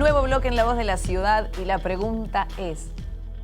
Nuevo bloque en La Voz de la Ciudad y la pregunta es,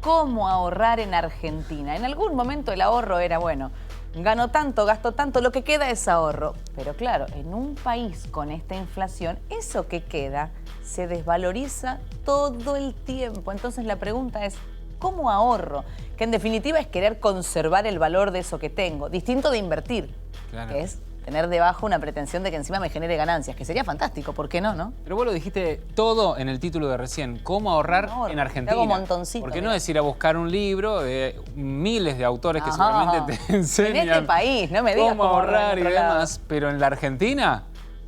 ¿cómo ahorrar en Argentina? En algún momento el ahorro era, bueno, gano tanto, gasto tanto, lo que queda es ahorro. Pero claro, en un país con esta inflación, eso que queda se desvaloriza todo el tiempo. Entonces la pregunta es, ¿cómo ahorro? Que en definitiva es querer conservar el valor de eso que tengo, distinto de invertir, Claro. que es tener debajo una pretensión de que encima me genere ganancias, que sería fantástico, ¿por qué no, no? Pero vos lo dijiste todo en el título de recién, ¿cómo ahorrar Ahorro, en Argentina? te hago montoncito, Porque mirá. no es ir a buscar un libro de miles de autores que seguramente te enseñan En este país, no me digas cómo ahorrar y en otro lado. demás, pero en la Argentina,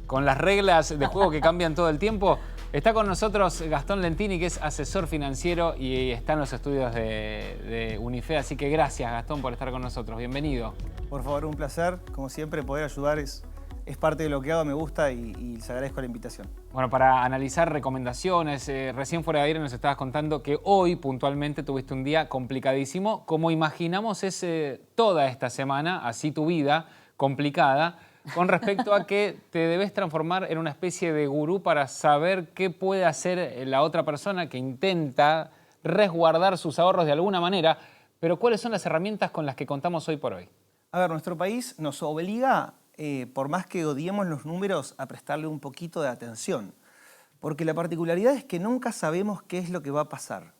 con las reglas de juego que cambian todo el tiempo, está con nosotros Gastón Lentini, que es asesor financiero y está en los estudios de Unife, así que gracias Gastón por estar con nosotros, bienvenido. Por favor, un placer. Como siempre, poder ayudar es parte de lo que hago, me gusta y les agradezco la invitación. Bueno, para analizar recomendaciones, recién fuera de aire nos estabas contando que hoy puntualmente tuviste un día complicadísimo. Como imaginamos es toda esta semana, así tu vida, complicada, con respecto a que te debes transformar en una especie de gurú para saber qué puede hacer la otra persona que intenta resguardar sus ahorros de alguna manera, pero ¿cuáles son las herramientas con las que contamos hoy por hoy? A ver, nuestro país nos obliga, por más que odiemos los números, a prestarle un poquito de atención. Porque la particularidad es que nunca sabemos qué es lo que va a pasar.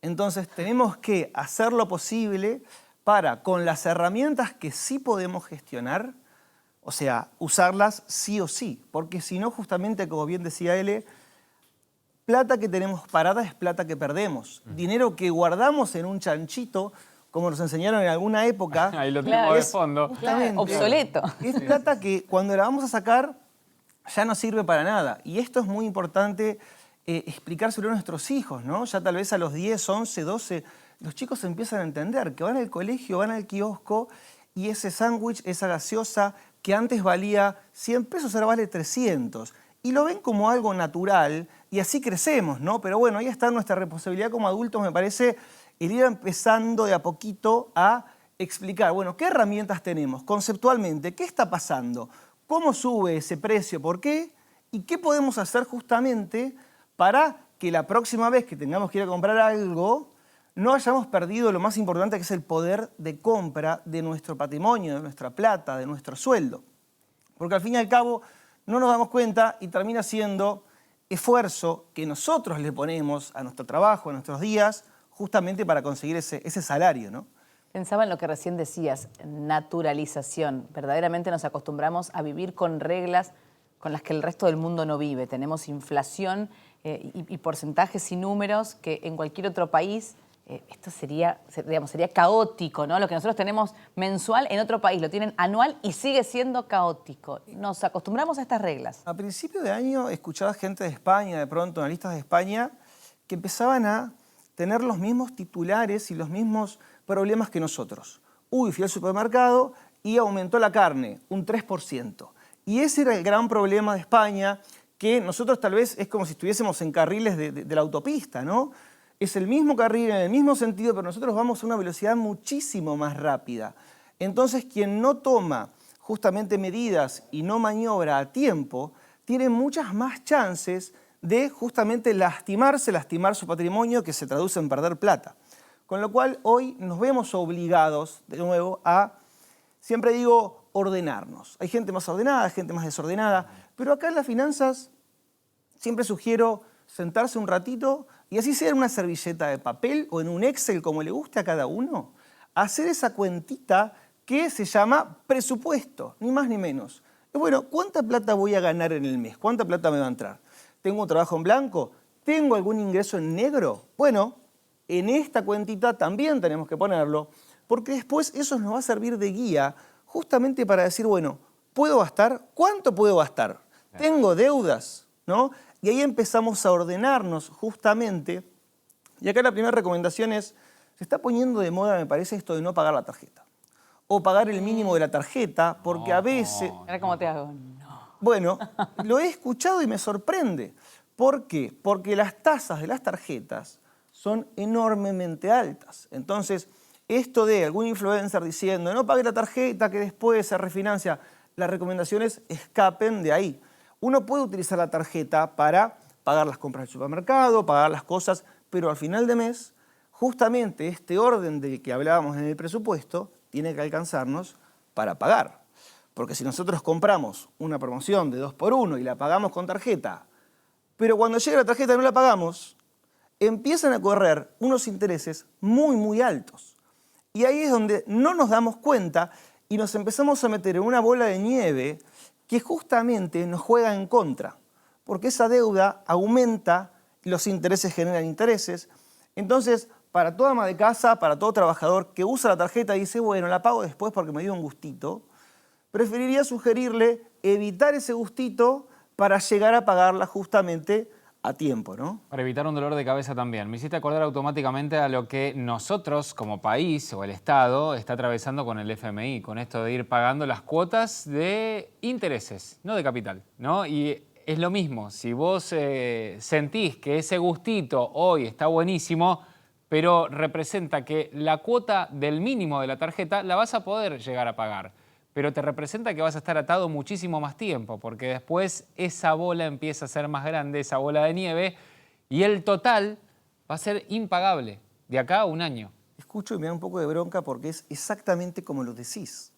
Entonces tenemos que hacer lo posible para, con las herramientas que sí podemos gestionar, o sea, usarlas sí o sí. Porque si no, justamente, como bien decía él, plata que tenemos parada es plata que perdemos. Dinero que guardamos en un chanchito, como nos enseñaron en alguna época. Ahí lo tenemos Claro, de es- fondo. Justamente, obsoleto. Es plata que cuando la vamos a sacar ya no sirve para nada. Y esto es muy importante explicárselo a nuestros hijos, ¿no? Ya tal vez a los 10, 11, 12, los chicos empiezan a entender que van al colegio, van al kiosco y ese sándwich, esa gaseosa que antes valía 100 pesos, ahora vale 300. Y lo ven como algo natural y así crecemos, ¿no? Pero bueno, ahí está nuestra responsabilidad como adultos, me parece, el ir empezando de a poquito a explicar, bueno, ¿qué herramientas tenemos conceptualmente? ¿Qué está pasando? ¿Cómo sube ese precio? ¿Por qué? ¿Y qué podemos hacer justamente para que la próxima vez que tengamos que ir a comprar algo no hayamos perdido lo más importante, que es el poder de compra de nuestro patrimonio, de nuestra plata, de nuestro sueldo? Porque al fin y al cabo no nos damos cuenta y termina siendo esfuerzo que nosotros le ponemos a nuestro trabajo, a nuestros días, justamente para conseguir ese salario, ¿no? Pensaba en lo que recién decías, naturalización. Verdaderamente nos acostumbramos a vivir con reglas con las que el resto del mundo no vive. Tenemos inflación y porcentajes y números que en cualquier otro país esto sería caótico, ¿no? Lo que nosotros tenemos mensual en otro país lo tienen anual y sigue siendo caótico. Nos acostumbramos a estas reglas. A principio de año escuchaba gente de España, de pronto analistas de España, que empezaban a tener los mismos titulares y los mismos problemas que nosotros. Uy, fui al supermercado y aumentó la carne un 3%. Y ese era el gran problema de España, que nosotros tal vez es como si estuviésemos en carriles de la autopista, ¿no? Es el mismo carril en el mismo sentido, pero nosotros vamos a una velocidad muchísimo más rápida. Entonces, quien no toma justamente medidas y no maniobra a tiempo, tiene muchas más chances de justamente lastimar su patrimonio, que se traduce en perder plata. Con lo cual hoy nos vemos obligados, de nuevo, a, siempre digo, ordenarnos. Hay gente más ordenada, gente más desordenada, pero acá en las finanzas siempre sugiero sentarse un ratito y así sea en una servilleta de papel o en un Excel, como le guste a cada uno, hacer esa cuentita que se llama presupuesto, ni más ni menos. Es bueno, ¿cuánta plata voy a ganar en el mes? ¿Cuánta plata me va a entrar? ¿Tengo un trabajo en blanco? ¿Tengo algún ingreso en negro? Bueno, en esta cuentita también tenemos que ponerlo, porque después eso nos va a servir de guía justamente para decir, bueno, ¿puedo gastar? ¿Cuánto puedo gastar? ¿Tengo deudas? ¿No? Y ahí empezamos a ordenarnos justamente. Y acá la primera recomendación es, se está poniendo de moda, me parece, esto de no pagar la tarjeta. O pagar el mínimo de la tarjeta, porque a veces... Mira cómo te hago. No. Bueno, lo he escuchado y me sorprende. ¿Por qué? Porque las tasas de las tarjetas son enormemente altas. Entonces, esto de algún influencer diciendo no pague la tarjeta que después se refinancia, las recomendaciones escapen de ahí. Uno puede utilizar la tarjeta para pagar las compras del supermercado, pagar las cosas, pero al final de mes, justamente este orden del que hablábamos en el presupuesto tiene que alcanzarnos para pagar. Porque si nosotros compramos una promoción de 2x1 y la pagamos con tarjeta, pero cuando llega la tarjeta no la pagamos, empiezan a correr unos intereses muy, muy altos. Y ahí es donde no nos damos cuenta y nos empezamos a meter en una bola de nieve que justamente nos juega en contra, porque esa deuda aumenta y los intereses generan intereses. Entonces, para toda ama de casa, para todo trabajador que usa la tarjeta y dice, bueno, la pago después porque me dio un gustito, preferiría sugerirle evitar ese gustito para llegar a pagarla justamente a tiempo, ¿no? Para evitar un dolor de cabeza también. Me hiciste acordar automáticamente a lo que nosotros como país o el Estado está atravesando con el FMI, con esto de ir pagando las cuotas de intereses, no de capital, ¿no? Y es lo mismo, si vos sentís que ese gustito hoy está buenísimo, pero representa que la cuota del mínimo de la tarjeta la vas a poder llegar a pagar, pero te representa que vas a estar atado muchísimo más tiempo, porque después esa bola empieza a ser más grande, esa bola de nieve, y el total va a ser impagable de acá a un año. Escucho y me da un poco de bronca porque es exactamente como lo decís.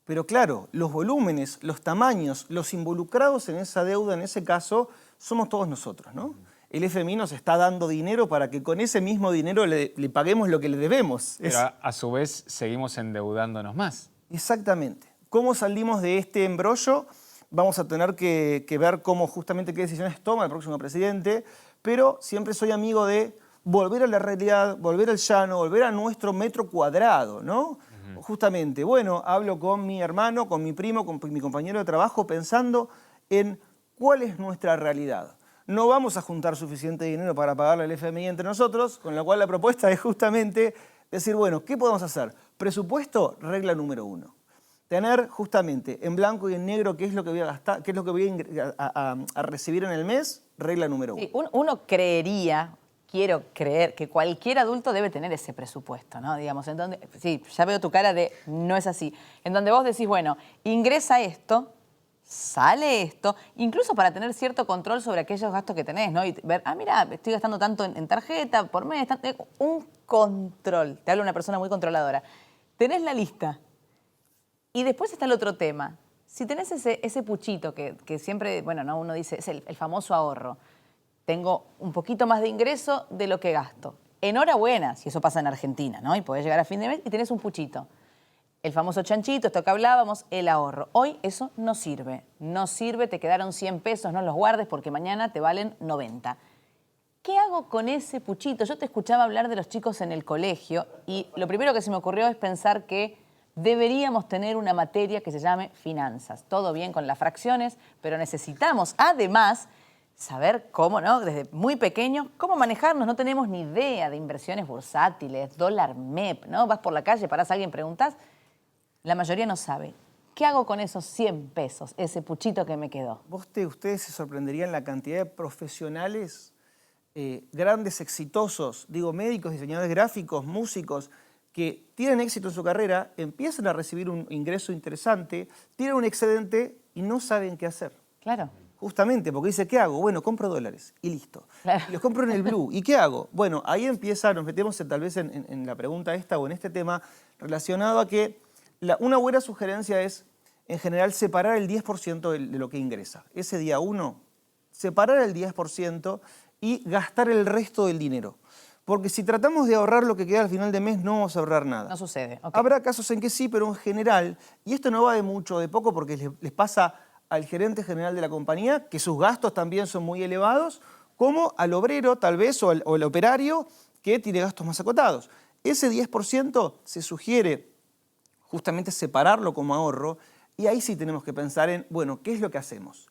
Pero claro, los volúmenes, los tamaños, los involucrados en esa deuda, en ese caso, somos todos nosotros, ¿no? El FMI nos está dando dinero para que con ese mismo dinero le paguemos lo que le debemos. Pero a su vez seguimos endeudándonos más. Exactamente. ¿Cómo salimos de este embrollo? Vamos a tener que ver cómo justamente qué decisiones toma el próximo presidente, pero siempre soy amigo de volver a la realidad, volver al llano, volver a nuestro metro cuadrado, ¿no? Justamente, bueno, hablo con mi hermano, con mi primo, con mi compañero de trabajo, pensando en cuál es nuestra realidad. No vamos a juntar suficiente dinero para pagarle al FMI entre nosotros, con lo cual la propuesta es justamente decir, bueno, ¿qué podemos hacer? Presupuesto, regla número 1. Tener justamente en blanco y en negro qué es lo que voy a gastar, qué es lo que voy a recibir en el mes, regla número 1. Sí, uno creería, quiero creer, que cualquier adulto debe tener ese presupuesto, ¿no? Digamos, en donde, sí, ya veo tu cara de no es así. En donde vos decís, bueno, ingresa esto, sale esto, incluso para tener cierto control sobre aquellos gastos que tenés, ¿no? Y ver, mira, estoy gastando tanto en tarjeta por mes, un control. Te habla una persona muy controladora. Tenés la lista. Y después está el otro tema. Si tenés ese puchito que siempre, bueno, ¿no? Uno dice, es el famoso ahorro. Tengo un poquito más de ingreso de lo que gasto. Enhorabuena, si eso pasa en Argentina, ¿no? Y podés llegar a fin de mes y tenés un puchito. El famoso chanchito, esto que hablábamos, el ahorro. Hoy eso no sirve. No sirve, te quedaron 100 pesos, no los guardes porque mañana te valen 90. ¿Qué hago con ese puchito? Yo te escuchaba hablar de los chicos en el colegio y lo primero que se me ocurrió es pensar que deberíamos tener una materia que se llame finanzas. Todo bien con las fracciones, pero necesitamos además saber cómo, ¿no? Desde muy pequeños, cómo manejarnos. No tenemos ni idea de inversiones bursátiles, dólar MEP, ¿no? Vas por la calle, parás a alguien, preguntás. La mayoría no sabe. ¿Qué hago con esos 100 pesos, ese puchito que me quedó? Ustedes se sorprenderían la cantidad de profesionales grandes, exitosos, digo, médicos, diseñadores gráficos, músicos, que tienen éxito en su carrera, empiezan a recibir un ingreso interesante, tienen un excedente y no saben qué hacer. Claro. Justamente, porque dice, ¿qué hago? Bueno, compro dólares y listo. Claro. Y los compro en el blue. ¿Y qué hago? Bueno, ahí empieza, nos metemos tal vez en la pregunta esta o en este tema relacionado a que una buena sugerencia es, en general, separar el 10% de lo que ingresa. Ese día 1, separar el 10% y gastar el resto del dinero. Porque si tratamos de ahorrar lo que queda al final de mes, no vamos a ahorrar nada. No sucede. Okay. Habrá casos en que sí, pero en general, y esto no va de mucho o de poco porque les pasa al gerente general de la compañía, que sus gastos también son muy elevados, como al obrero tal vez o al operario que tiene gastos más acotados. Ese 10% se sugiere justamente separarlo como ahorro y ahí sí tenemos que pensar en, bueno, ¿qué es lo que hacemos?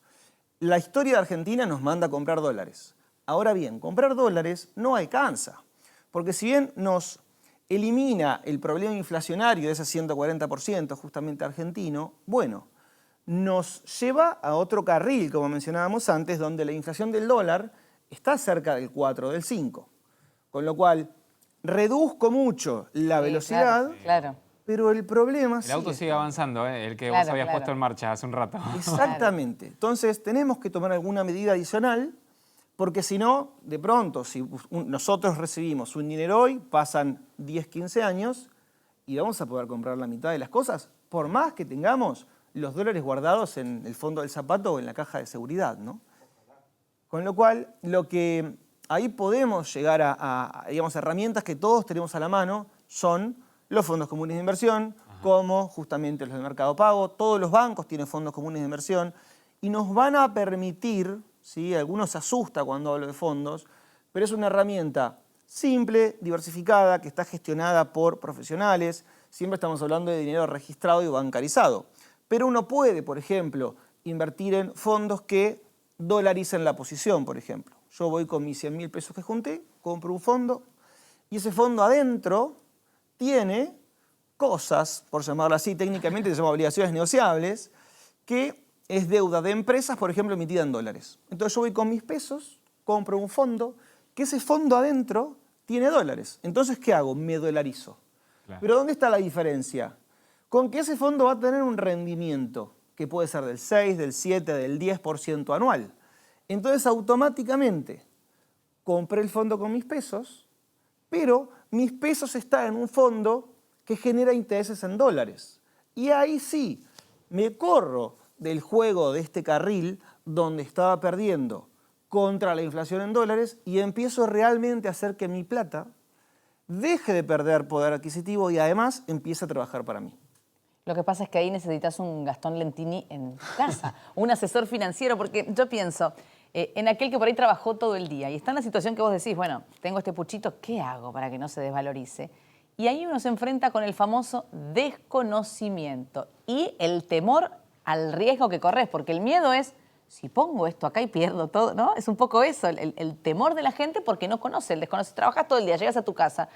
La historia de Argentina nos manda a comprar dólares. Ahora bien, comprar dólares no alcanza, porque si bien nos elimina el problema inflacionario de ese 140% justamente argentino, bueno, nos lleva a otro carril, como mencionábamos antes, donde la inflación del dólar está cerca del 4, del 5. Con lo cual, reduzco mucho la velocidad, claro. Pero el problema... El auto sigue avanzando, el que vos habías puesto en marcha hace un rato. Exactamente. Entonces, tenemos que tomar alguna medida adicional Porque si no, de pronto, si nosotros recibimos un dinero hoy, pasan 10, 15 años y vamos a poder comprar la mitad de las cosas, por más que tengamos los dólares guardados en el fondo del zapato o en la caja de seguridad, ¿no? Con lo cual, ahí podemos llegar a digamos, herramientas que todos tenemos a la mano, son los fondos comunes de inversión, como justamente los del Mercado Pago, todos los bancos tienen fondos comunes de inversión y nos van a permitir, ¿sí? Algunos se asustan cuando hablo de fondos, pero es una herramienta simple, diversificada, que está gestionada por profesionales. Siempre estamos hablando de dinero registrado y bancarizado. Pero uno puede, por ejemplo, invertir en fondos que dolaricen la posición, por ejemplo. Yo voy con mis 100.000 pesos que junté, compro un fondo y ese fondo adentro tiene cosas, por llamarlo así técnicamente, se llaman obligaciones negociables, que es deuda de empresas, por ejemplo, emitida en dólares. Entonces yo voy con mis pesos, compro un fondo, que ese fondo adentro tiene dólares. Entonces, ¿qué hago? Me dolarizo. Claro. Pero ¿dónde está la diferencia? Con que ese fondo va a tener un rendimiento que puede ser del 6, del 7, del 10% anual. Entonces, automáticamente, compré el fondo con mis pesos, pero mis pesos están en un fondo que genera intereses en dólares. Y ahí sí, me corro del juego de este carril donde estaba perdiendo contra la inflación en dólares y empiezo realmente a hacer que mi plata deje de perder poder adquisitivo y además empiece a trabajar para mí. Lo que pasa es que ahí necesitas un Gastón Lentini en casa, un asesor financiero, porque yo pienso en aquel que por ahí trabajó todo el día y está en la situación que vos decís, bueno, tengo este puchito, ¿qué hago para que no se desvalorice? Y ahí uno se enfrenta con el famoso desconocimiento y el temor al riesgo que corres, porque el miedo es, si pongo esto acá y pierdo todo, ¿no? Es un poco eso, el temor de la gente porque no conoce, el desconoce. Trabajas todo el día, llegas a tu casa,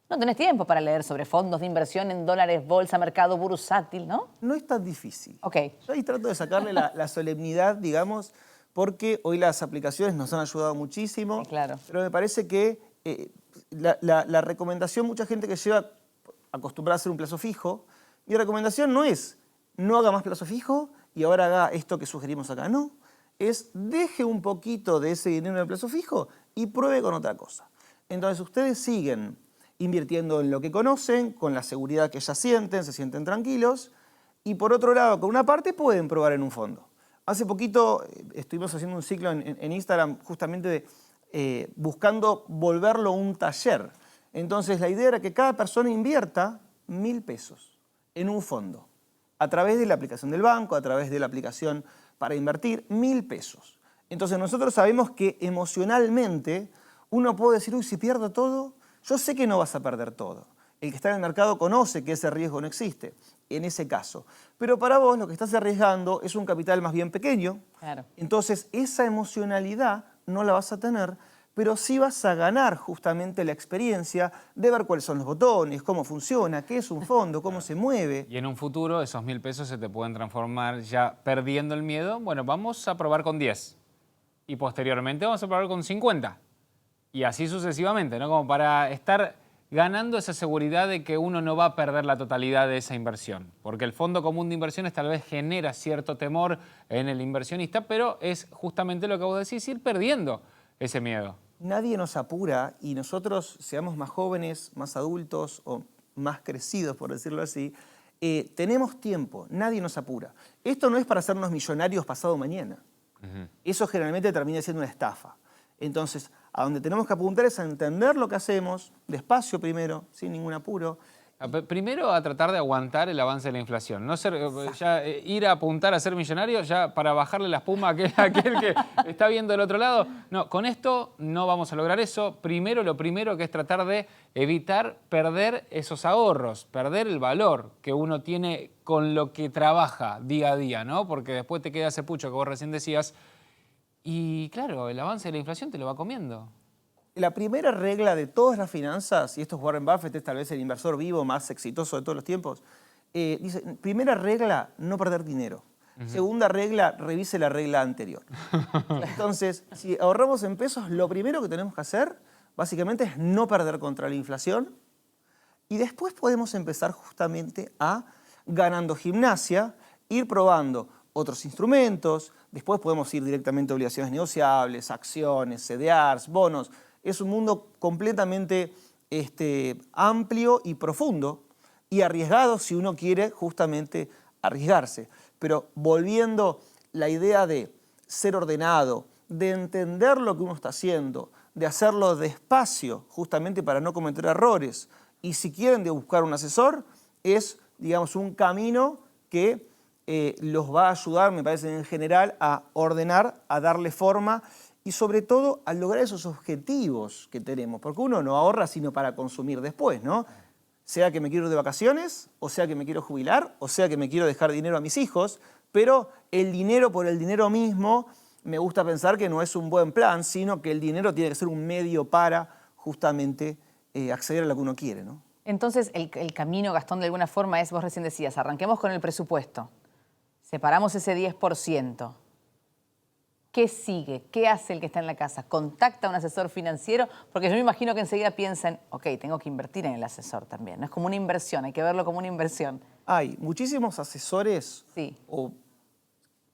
no tenés tiempo para leer sobre fondos de inversión en dólares, bolsa, mercado bursátil, ¿no? No es tan difícil. Ok. Yo ahí trato de sacarle la solemnidad, digamos, porque hoy las aplicaciones nos han ayudado muchísimo. Sí, claro. Pero me parece que la recomendación, mucha gente que lleva acostumbrada a hacer un plazo fijo, mi recomendación no es no haga más plazo fijo y ahora haga esto que sugerimos acá, no. Es deje un poquito de ese dinero en el plazo fijo y pruebe con otra cosa. Entonces ustedes siguen invirtiendo en lo que conocen, con la seguridad que ya sienten, se sienten tranquilos, y por otro lado, con una parte pueden probar en un fondo. Hace poquito estuvimos haciendo un ciclo en Instagram justamente buscando volverlo un taller. Entonces la idea era que cada persona invierta 1.000 pesos en un fondo, a través de la aplicación del banco, a través de la aplicación para invertir, 1.000 pesos. Entonces nosotros sabemos que emocionalmente uno puede decir, uy, si pierdo todo, yo sé que no vas a perder todo. El que está en el mercado conoce que ese riesgo no existe, en ese caso. Pero para vos lo que estás arriesgando es un capital más bien pequeño. Claro. Entonces esa emocionalidad no la vas a tener, pero sí vas a ganar justamente la experiencia de ver cuáles son los botones, cómo funciona, qué es un fondo, cómo se mueve. Y en un futuro esos 1.000 pesos se te pueden transformar ya perdiendo el miedo. Bueno, vamos a probar con 10 y posteriormente vamos a probar con 50 y así sucesivamente, ¿no? Como para estar ganando esa seguridad de que uno no va a perder la totalidad de esa inversión. Porque el fondo común de inversiones tal vez genera cierto temor en el inversionista, pero es justamente lo que vos decís, ir perdiendo ese miedo. Nadie nos apura y nosotros, seamos más jóvenes, más adultos o más crecidos, por decirlo así, tenemos tiempo, nadie nos apura. Esto no es para hacernos millonarios pasado mañana. Eso generalmente termina siendo una estafa. Entonces, a donde tenemos que apuntar es a entender lo que hacemos, despacio primero, sin ningún apuro. Primero a tratar de aguantar el avance de la inflación, no ser, ya, ir a apuntar a ser millonario ya para bajarle la espuma a aquel que está viendo del otro lado. No, con esto no vamos a lograr eso. Primero, lo primero que es tratar de evitar perder esos ahorros, perder el valor que uno tiene con lo que trabaja día a día, ¿no? Porque después te queda ese pucho que vos recién decías y claro, el avance de la inflación te lo va comiendo. La primera regla de todas las finanzas, y esto es Warren Buffett, es tal vez el inversor vivo más exitoso de todos los tiempos, dice, primera regla, no perder dinero. Segunda regla, revise la regla anterior. Entonces, si ahorramos en pesos, lo primero que tenemos que hacer, básicamente, es no perder contra la inflación, y después podemos empezar justamente a, ganando gimnasia, ir probando otros instrumentos, después podemos ir directamente a obligaciones negociables, acciones, CDRs, bonos. Es un mundo completamente amplio y profundo y arriesgado si uno quiere justamente arriesgarse. Pero volviendo la idea de ser ordenado, de entender lo que uno está haciendo, de hacerlo despacio justamente para no cometer errores y si quieren de buscar un asesor es, digamos, un camino que los va a ayudar, me parece en general, a ordenar, a darle forma y sobre todo a lograr esos objetivos que tenemos, porque uno no ahorra sino para consumir después, ¿no? Sea que me quiero ir de vacaciones, o sea que me quiero jubilar, o sea que me quiero dejar dinero a mis hijos, pero el dinero por el dinero mismo, me gusta pensar que no es un buen plan, sino que el dinero tiene que ser un medio para justamente acceder a lo que uno quiere, ¿no? Entonces, el camino, Gastón, de alguna forma es, vos recién decías, arranquemos con el presupuesto, separamos ese 10%. ¿Qué sigue? ¿Qué hace el que está en la casa? ¿Contacta a un asesor financiero? Porque yo me imagino que enseguida piensan, ok, tengo que invertir en el asesor también. No es como una inversión, hay que verlo como una inversión. Hay muchísimos asesores, Sí. o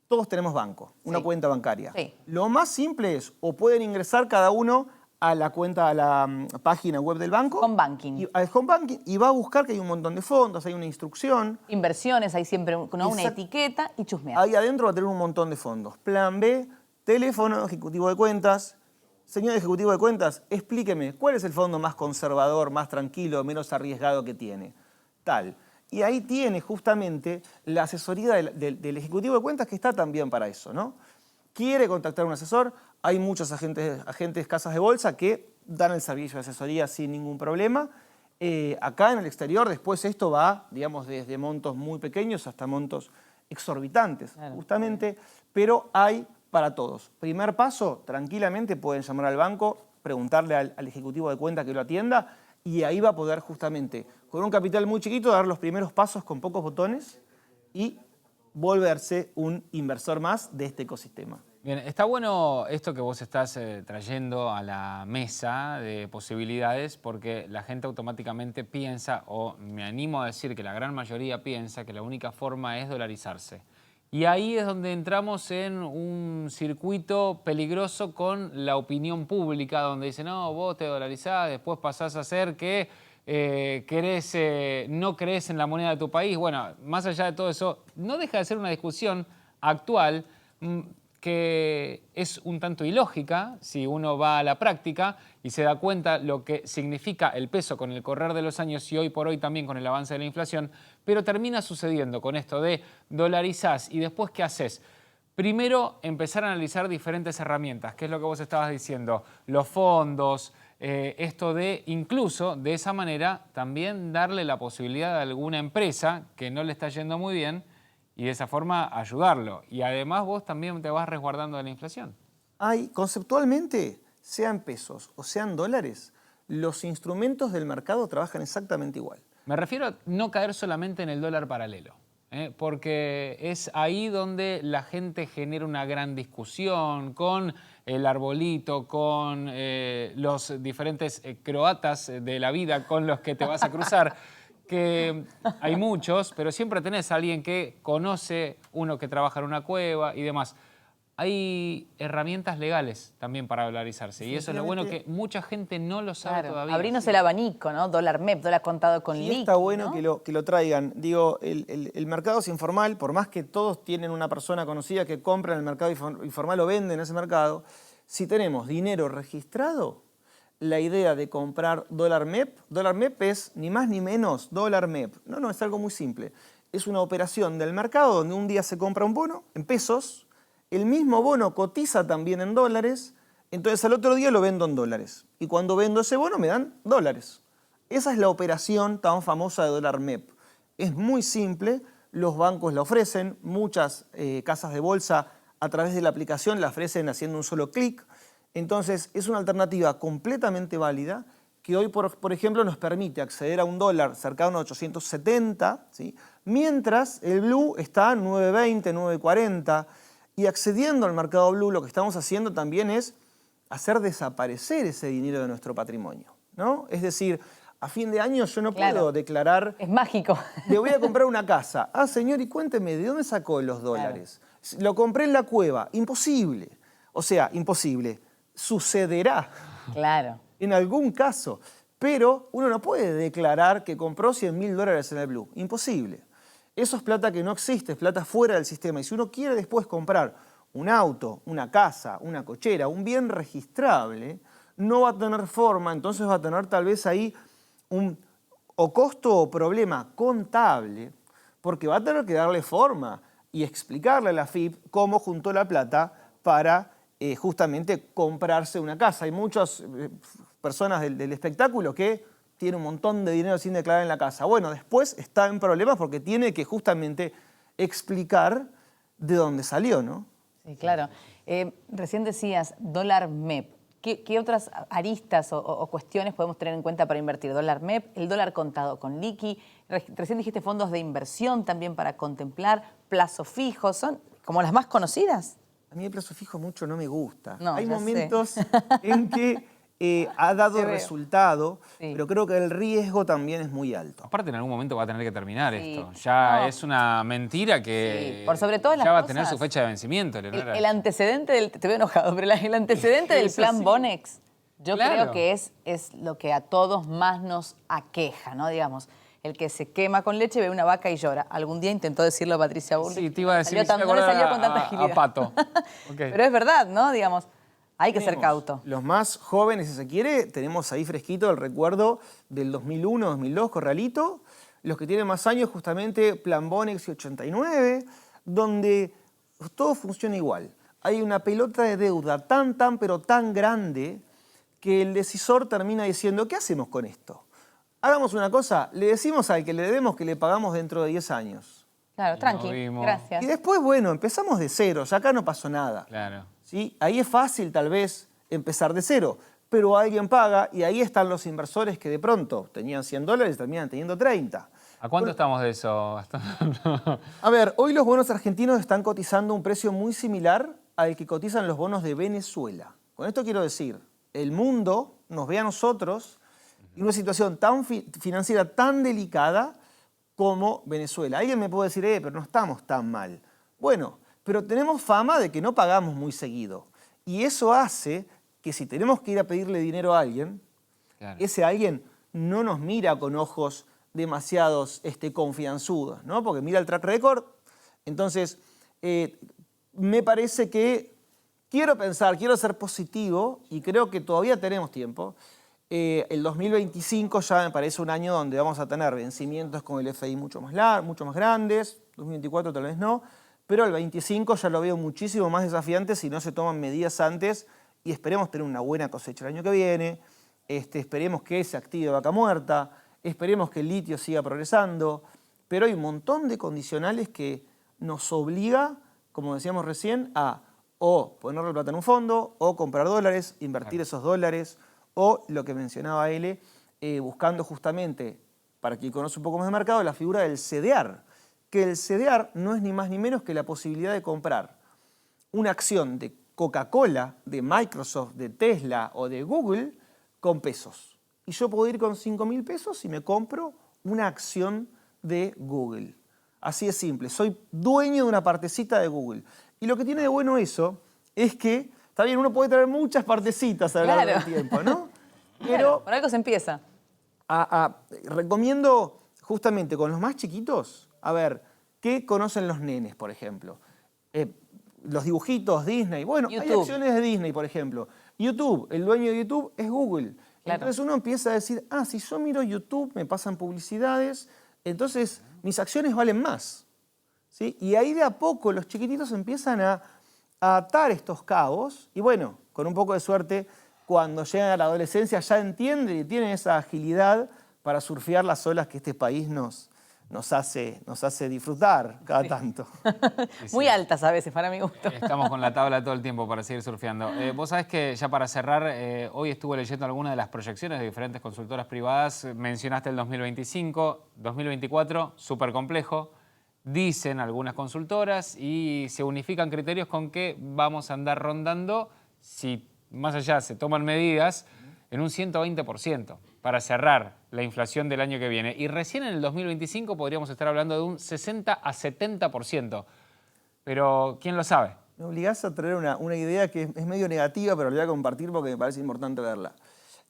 todos tenemos banco, una Sí. cuenta bancaria. Sí. Lo más simple es, o pueden ingresar cada uno a la cuenta, a la página web del banco. Home banking. Al home banking y va a buscar que hay un montón de fondos, hay una instrucción. Inversiones, hay siempre una Exacto. etiqueta y chusmear. Ahí adentro va a tener un montón de fondos. Plan B, teléfono, ejecutivo de cuentas. Señor ejecutivo de cuentas, explíqueme, ¿cuál es el fondo más conservador, más tranquilo, menos arriesgado que tiene? Tal. Y ahí tiene justamente la asesoría del ejecutivo de cuentas que está también para eso, ¿no? Quiere contactar a un asesor, hay muchos agentes casas de bolsa que dan el servicio de asesoría sin ningún problema. Acá en el exterior después esto va, digamos, desde montos muy pequeños hasta montos exorbitantes, Claro. justamente, pero hay para todos. Primer paso, tranquilamente pueden llamar al banco, preguntarle al ejecutivo de cuenta que lo atienda y ahí va a poder justamente, con un capital muy chiquito, dar los primeros pasos con pocos botones y volverse un inversor más de este ecosistema. Bien, está bueno esto que vos estás trayendo a la mesa de posibilidades porque la gente automáticamente piensa, o me animo a decir que la gran mayoría piensa que la única forma es dolarizarse. Y ahí es donde entramos en un circuito peligroso con la opinión pública, donde dice, no, vos te dolarizás, después pasás a ser que no crees en la moneda de tu país. Bueno, más allá de todo eso, no deja de ser una discusión actual que es un tanto ilógica si uno va a la práctica y se da cuenta lo que significa el peso con el correr de los años y hoy por hoy también con el avance de la inflación, pero termina sucediendo con esto de dolarizás y después ¿qué haces? Primero, empezar a analizar diferentes herramientas, que es lo que vos estabas diciendo, los fondos, esto de incluso de esa manera también darle la posibilidad a alguna empresa que no le está yendo muy bien y de esa forma ayudarlo. Y además vos también te vas resguardando de la inflación. Hay, conceptualmente, sean pesos o sean dólares, los instrumentos del mercado trabajan exactamente igual. Me refiero a no caer solamente en el dólar paralelo, porque es ahí donde la gente genera una gran discusión con el arbolito, con los diferentes croatas de la vida con los que te vas a cruzar. Que hay muchos, pero siempre tenés a alguien que conoce, uno que trabaja en una cueva y demás. Hay herramientas legales también para dolarizarse y eso es lo bueno que mucha gente no lo sabe todavía. Abrirnos el abanico, ¿no? Dólar MEP, dólar contado con Y liqui, está bueno, ¿no? que lo traigan. Digo, el mercado es informal, por más que todos tienen una persona conocida que compra en el mercado informal o vende en ese mercado, si tenemos dinero registrado, la idea de comprar dólar MEP es ni más ni menos dólar MEP. No, es algo muy simple. Es una operación del mercado donde un día se compra un bono en pesos, el mismo bono cotiza también en dólares, entonces al otro día lo vendo en dólares. Y cuando vendo ese bono me dan dólares. Esa es la operación tan famosa de dólar MEP. Es muy simple, los bancos la ofrecen, muchas casas de bolsa a través de la aplicación la ofrecen haciendo un solo clic. Entonces, es una alternativa completamente válida que hoy, por ejemplo, nos permite acceder a un dólar cercano a 870, ¿sí? Mientras el blue está a 9.20, 9.40. Y accediendo al mercado blue, lo que estamos haciendo también es hacer desaparecer ese dinero de nuestro patrimonio, ¿no? Es decir, A fin de año yo no Claro. puedo declarar, Es mágico. le voy a comprar una casa. Ah, señor, y cuénteme, ¿de dónde sacó los dólares? Lo compré en la cueva. Imposible. O sea, imposible. Sucederá Claro. en algún caso. Pero uno no puede declarar que compró $100.000 en el Blue. Imposible. Eso es plata que no existe, es plata fuera del sistema. Y si uno quiere después comprar un auto, una casa, una cochera, un bien registrable, no va a tener forma, entonces va a tener tal vez ahí un o costo o problema contable, porque va a tener que darle forma y explicarle a la FIP cómo juntó la plata para justamente comprarse una casa. Hay muchas personas del espectáculo que tienen un montón de dinero sin declarar en la casa. Bueno, después está en problemas porque tiene que justamente explicar de dónde salió, ¿no? Sí, claro. Recién decías dólar MEP. ¿Qué otras aristas o cuestiones podemos tener en cuenta para invertir? Dólar MEP, el dólar contado con liqui. Recién dijiste fondos de inversión también para contemplar, plazo fijo. ¿Son como las más conocidas? A mí el plazo fijo mucho no me gusta. No, Hay ya momentos en que ha dado Te veo. resultado, Sí. pero creo que el riesgo también es muy alto. Aparte, en algún momento va a tener que terminar Sí. esto. Ya No. es una mentira que Sí, por sobre todas las ya va a cosas. tener su fecha de vencimiento, Leonora. El antecedente del... Te veo enojado, pero el antecedente del Es plan así. Bonex, yo Claro. creo que es lo que a todos más nos aqueja, ¿no? Digamos, el que se quema con leche, ve una vaca y llora. Algún día intentó decirlo Patricia Bullrich. Sí, te iba a decir, Salió me no le acordaba salió con tanta a agilidad. Pato. Ok. Pero es verdad, ¿no? Digamos, hay que ser Tenemos cauto. Los más jóvenes, si se quiere, tenemos ahí fresquito el recuerdo del 2001, 2002, Corralito. Los que tienen más años, justamente Plan Bonex y 89, donde todo funciona igual. Hay una pelota de deuda pero tan grande que el decisor termina diciendo, ¿qué hacemos con esto? Hagamos una cosa, le decimos al que le debemos que le pagamos dentro de 10 años. Claro, Y tranqui, nos vimos. gracias. Y después, bueno, empezamos de cero, ya acá no pasó nada. Claro. ¿Sí? Ahí es fácil tal vez empezar de cero, pero alguien paga y ahí están los inversores que de pronto tenían $100 y terminan teniendo 30. ¿A cuánto estamos de eso, Gastón? A ver, hoy los bonos argentinos están cotizando un precio muy similar al que cotizan los bonos de Venezuela. Con esto quiero decir, el mundo nos ve a nosotros en una situación tan financiera tan delicada como Venezuela. Alguien me puede decir, pero no estamos tan mal. Bueno, pero tenemos fama de que no pagamos muy seguido. Y eso hace que si tenemos que ir a pedirle dinero a alguien, Claro. ese alguien no nos mira con ojos demasiados confianzudos, ¿no? Porque mira el track record. Entonces, me parece que quiero ser positivo y creo que todavía tenemos tiempo. El 2025 ya me parece un año donde vamos a tener vencimientos con el FI mucho más grandes, 2024 tal vez no, pero el 25 ya lo veo muchísimo más desafiante si no se toman medidas antes y esperemos tener una buena cosecha el año que viene, esperemos que se active Vaca Muerta, esperemos que el litio siga progresando, pero hay un montón de condicionales que nos obliga, como decíamos recién, a o poner la plata en un fondo, o comprar dólares, invertir esos dólares, o lo que mencionaba él, buscando justamente, para quien conoce un poco más de mercado, la figura del CDR, que el CDR no es ni más ni menos que la posibilidad de comprar una acción de Coca-Cola, de Microsoft, de Tesla o de Google con pesos. Y yo puedo ir con 5.000 pesos y me compro una acción de Google. Así de simple, soy dueño de una partecita de Google. Y lo que tiene de bueno eso es que, está bien, uno puede tener muchas partecitas a lo largo del tiempo, ¿no? Pero por algo se empieza. Recomiendo justamente con los más chiquitos, a ver, ¿qué conocen los nenes, por ejemplo? Los dibujitos, Disney. Bueno, hay YouTube. acciones de Disney, por ejemplo. YouTube, el dueño de YouTube es Google. Claro. Entonces uno empieza a decir, si yo miro YouTube, me pasan publicidades, entonces mis acciones valen más. ¿Sí? Y ahí de a poco los chiquititos empiezan a atar estos cabos y bueno, con un poco de suerte, cuando llegan a la adolescencia ya entienden y tienen esa agilidad para surfear las olas que este país nos hace disfrutar cada tanto. Muy altas a veces, para mi gusto. Estamos con la tabla todo el tiempo para seguir surfeando. Vos sabés que ya para cerrar, hoy estuve leyendo algunas de las proyecciones de diferentes consultoras privadas. Mencionaste el 2025, 2024, súper complejo. Dicen algunas consultoras y se unifican criterios con que vamos a andar rondando, si más allá se toman medidas, en un 120%. para cerrar la inflación del año que viene. Y recién en el 2025 podríamos estar hablando de un 60 a 70%. Pero, ¿quién lo sabe? Me obligás a traer una idea que es medio negativa, pero la voy a compartir porque me parece importante verla.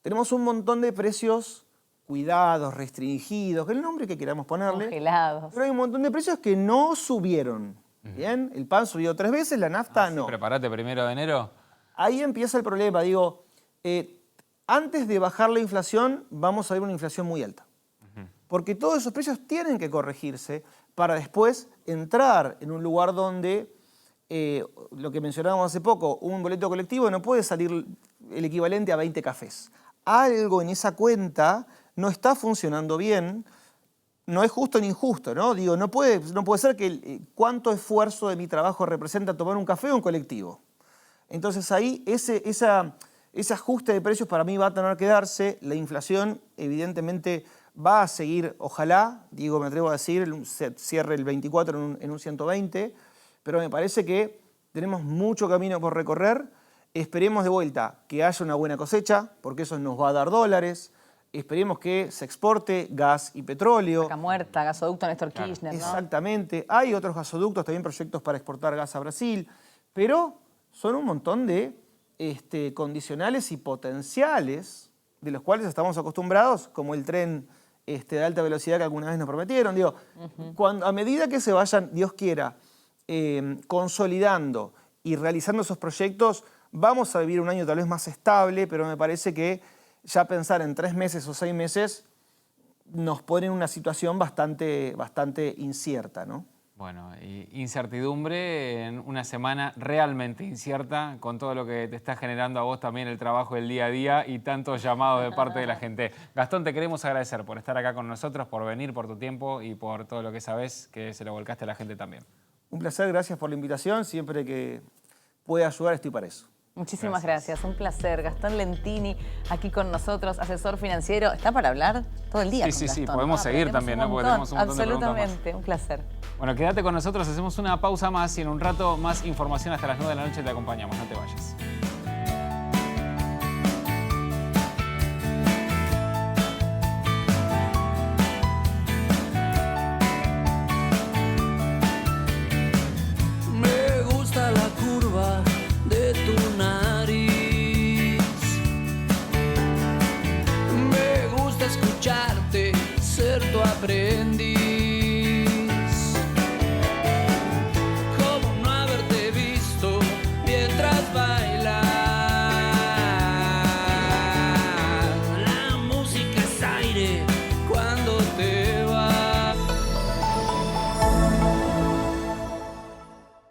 Tenemos un montón de precios cuidados, restringidos, que es el nombre que queramos ponerle. Congelados. Pero hay un montón de precios que no subieron. ¿Bien? El pan subió 3 veces, la nafta no. Prepárate 1 de enero. Ahí empieza el problema. Digo, antes de bajar la inflación, vamos a ver una inflación muy alta. Porque todos esos precios tienen que corregirse para después entrar en un lugar donde, lo que mencionábamos hace poco, un boleto colectivo no puede salir el equivalente a 20 cafés. Algo en esa cuenta no está funcionando bien. No es justo ni injusto, ¿no? Digo, no puede ser que cuánto esfuerzo de mi trabajo representa tomar un café o un colectivo. Entonces ahí ese ajuste de precios para mí va a tener que darse. La inflación evidentemente va a seguir, ojalá, digo, me atrevo a decir, cierre el 24 en un 120, pero me parece que tenemos mucho camino por recorrer. Esperemos de vuelta que haya una buena cosecha, porque eso nos va a dar dólares. Esperemos que se exporte gas y petróleo. Vaca Muerta, gasoducto Néstor Kirchner, ¿no? Exactamente. Hay otros gasoductos, también proyectos para exportar gas a Brasil, pero son un montón de condicionales y potenciales de los cuales estamos acostumbrados, como el tren de alta velocidad que alguna vez nos prometieron. Digo, a medida que se vayan, Dios quiera, consolidando y realizando esos proyectos, vamos a vivir un año tal vez más estable, pero me parece que ya pensar en 3 meses o 6 meses nos pone en una situación bastante incierta, ¿no? Bueno, y incertidumbre en una semana realmente incierta, con todo lo que te está generando a vos también el trabajo del día a día y tantos llamados de parte de la gente. Gastón, te queremos agradecer por estar acá con nosotros, por venir, por tu tiempo y por todo lo que sabés, que se lo volcaste a la gente también. Un placer, gracias por la invitación. Siempre que pueda ayudar estoy para eso. Muchísimas gracias, un placer. Gastón Lentini aquí con nosotros, asesor financiero. ¿Está para hablar todo el día? Sí, podemos seguir también, ¿no? Porque tenemos un montón de preguntas más. Absolutamente, un placer. Bueno, quédate con nosotros, hacemos una pausa más y en un rato más información hasta las 9 de la noche te acompañamos, no te vayas.